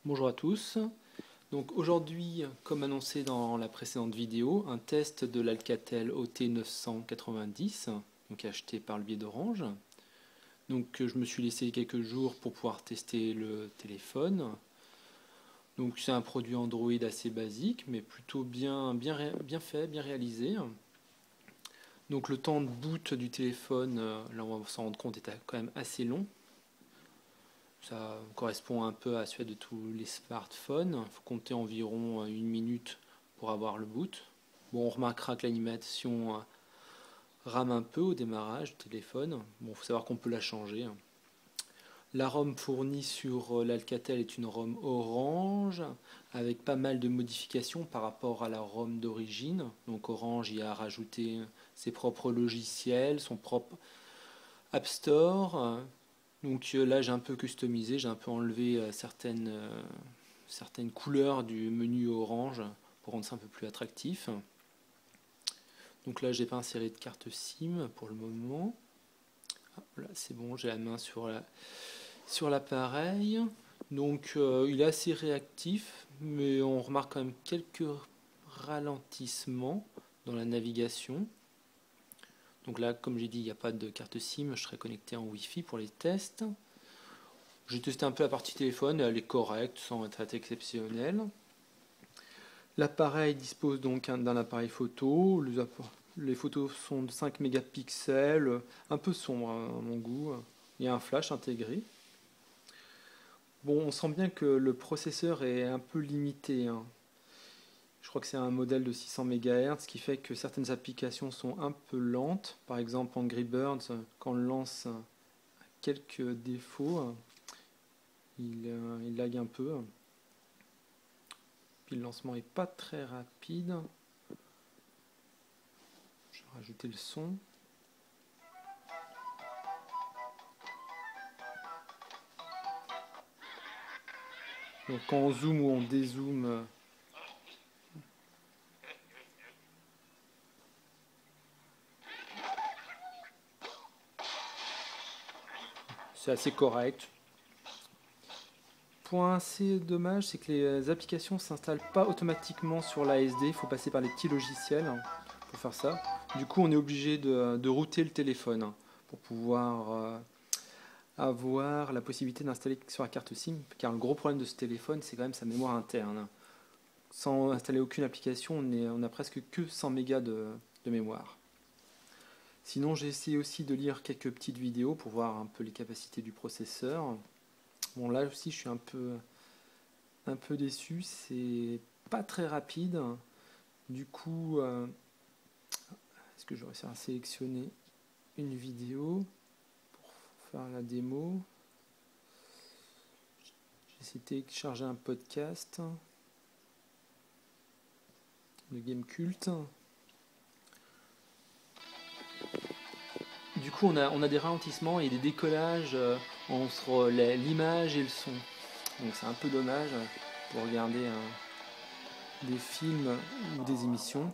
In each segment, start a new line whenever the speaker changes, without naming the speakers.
Bonjour à tous. Donc aujourd'hui, comme annoncé dans la précédente vidéo, un test de l'Alcatel OT990, donc acheté par le biais d'Orange. Donc je me suis laissé quelques jours pour pouvoir tester le téléphone. Donc c'est un produit Android assez basique, mais plutôt bien fait, bien réalisé. Donc le temps de boot du téléphone, là on va s'en rendre compte, est quand même assez long. Ça correspond un peu à celui de tous les smartphones. Il faut compter environ 1 minute pour avoir le boot. Bon, on remarquera que l'animation rame un peu au démarrage du téléphone. Bon, il faut savoir qu'on peut la changer. La ROM fournie sur l'Alcatel est une ROM Orange avec pas mal de modifications par rapport à la ROM d'origine. Donc Orange y a rajouté ses propres logiciels, son propre App Store. Donc là j'ai un peu customisé, j'ai un peu enlevé certaines couleurs du menu Orange pour rendre ça un peu plus attractif. Donc là j'ai pas inséré de carte SIM pour le moment. Là c'est bon, j'ai la main sur l'appareil. Donc il est assez réactif, mais on remarque quand même quelques ralentissements dans la navigation. Donc là, comme j'ai dit, il n'y a pas de carte SIM, je serai connecté en Wi-Fi pour les tests. J'ai testé un peu la partie téléphone, elle est correcte sans être exceptionnelle. L'appareil dispose donc d'un appareil photo. Les photos sont de 5 mégapixels, un peu sombre à mon goût. Il y a un flash intégré. Bon, on sent bien que le processeur est un peu limité, hein. Je crois que c'est un modèle de 600 MHz, ce qui fait que certaines applications sont un peu lentes. Par exemple, Angry Birds, quand on lance quelques défauts, il lag un peu. Puis le lancement est pas très rapide. Je vais rajouter le son. Donc quand on zoome ou on dézoome, c'est assez correct. Point assez dommage, c'est que les applications ne s'installent pas automatiquement sur l'ASD. Il faut passer par les petits logiciels pour faire ça. Du coup, on est obligé de router le téléphone pour pouvoir avoir la possibilité d'installer sur la carte SIM. Car le gros problème de ce téléphone, c'est quand même sa mémoire interne. Sans installer aucune application, on a presque que 100 mégas de mémoire. Sinon, j'ai essayé aussi de lire quelques petites vidéos pour voir un peu les capacités du processeur. Bon, là aussi, je suis un peu déçu. C'est pas très rapide. Du coup, est-ce que je vais réussir à sélectionner une vidéo pour faire la démo? J'ai essayé de télécharger un podcast de Game Cult. Du coup, on a des ralentissements et des décollages entre l'image et le son. Donc c'est un peu dommage pour regarder des films ou des émissions.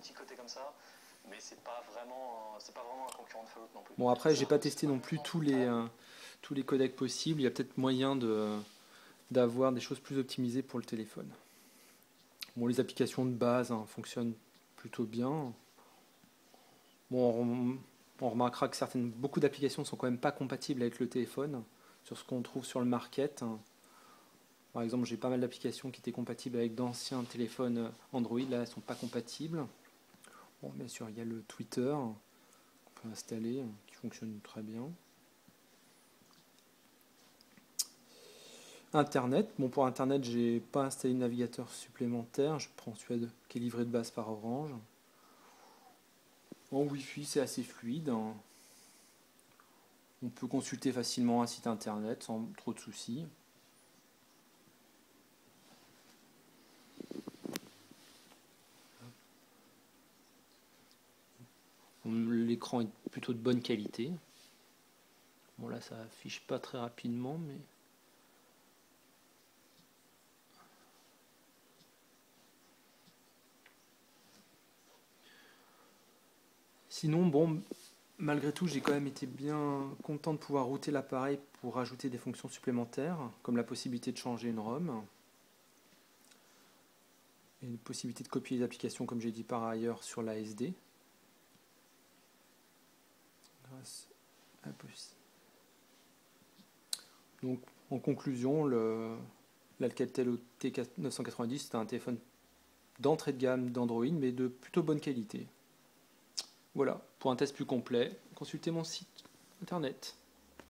Bon, après, j'ai pas testé non plus tous les codecs possibles. Il y a peut-être moyen d'avoir des choses plus optimisées pour le téléphone. Bon, les applications de base fonctionnent plutôt bien. Bon, on remarquera que beaucoup d'applications ne sont quand même pas compatibles avec le téléphone, sur ce qu'on trouve sur le market. Par exemple, j'ai pas mal d'applications qui étaient compatibles avec d'anciens téléphones Android, là elles ne sont pas compatibles. Bon, bien sûr, il y a le Twitter qu'on peut installer, qui fonctionne très bien. Internet, bon pour Internet, j'ai pas installé de navigateur supplémentaire, je prends celui qui est livré de base par Orange. En Wi-Fi, c'est assez fluide. On peut consulter facilement un site internet sans trop de soucis. L'écran est plutôt de bonne qualité. Bon là ça affiche pas très rapidement mais... Sinon bon, malgré tout j'ai quand même été bien content de pouvoir router l'appareil pour rajouter des fonctions supplémentaires, comme la possibilité de changer une ROM. Il y a une possibilité de copier les applications, comme j'ai dit par ailleurs, sur l'ASD. Grâce à Donc, en conclusion, l'Alcatel OT990, c'est un téléphone d'entrée de gamme d'Android, mais de plutôt bonne qualité. Voilà, pour un test plus complet, consultez mon site internet.